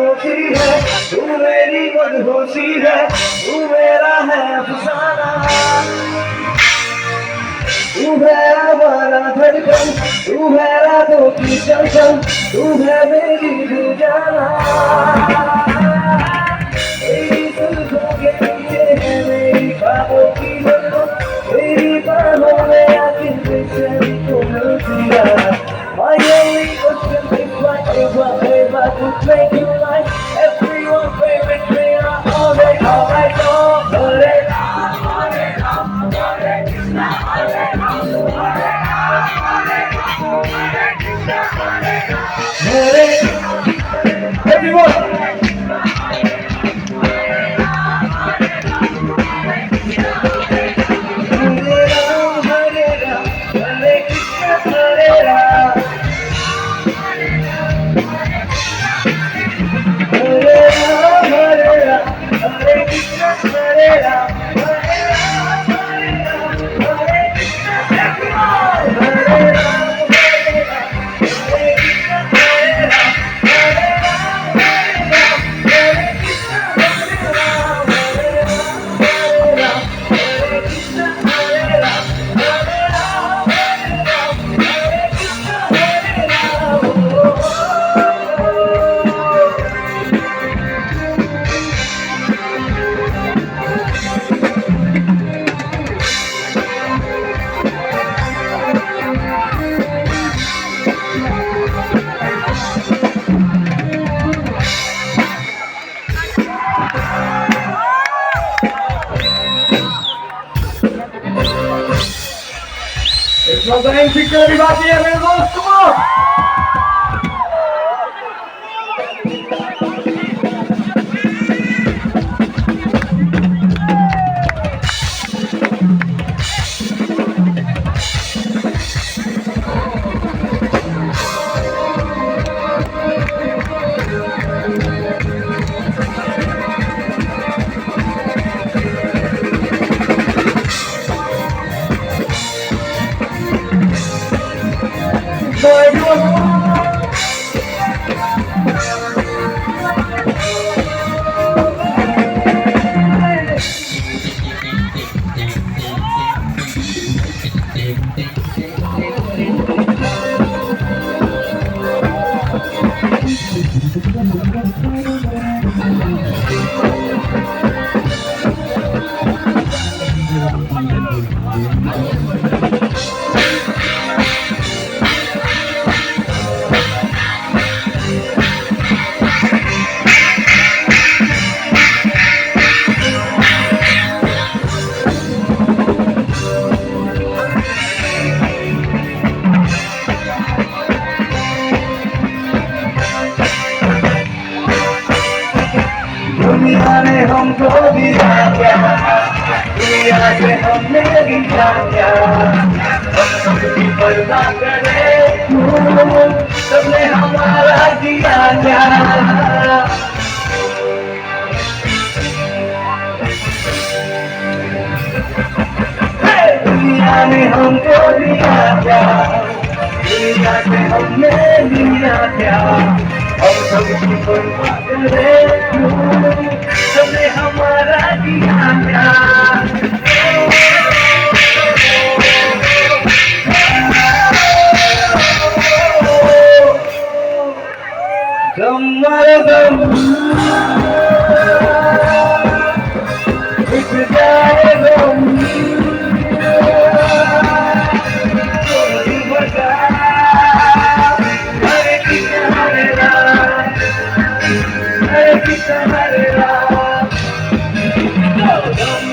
होती है, तू मेरी मदहोशी है, तू मेरा है अफसाना, तू है हमारा धड़कन, तू है रातों की चमचम, तू है मेरी दिल जाना। मेरी जुल्फों के नीचे है मेरी ख्वाबों की मंजिल, मेरी बाहों में आके बेचैनी को मिल दिया। My only question is why if I could make you like everyone favorite me, alright, everyone. Não fica de bater, meu gosto! दुनिया ने हमको दिया क्या, दुनिया से हमने लिया क्या, हम सबकी परवाह करे क्यों, सबने हमारा किया क्या। दुनिया ने हमको दिया क्या, दुनिया से हमने लिया क्या, हम सबकी परवाह करे क्यों, सबने हमारा किया क्या। गम मर गम उठ जाए गम, Come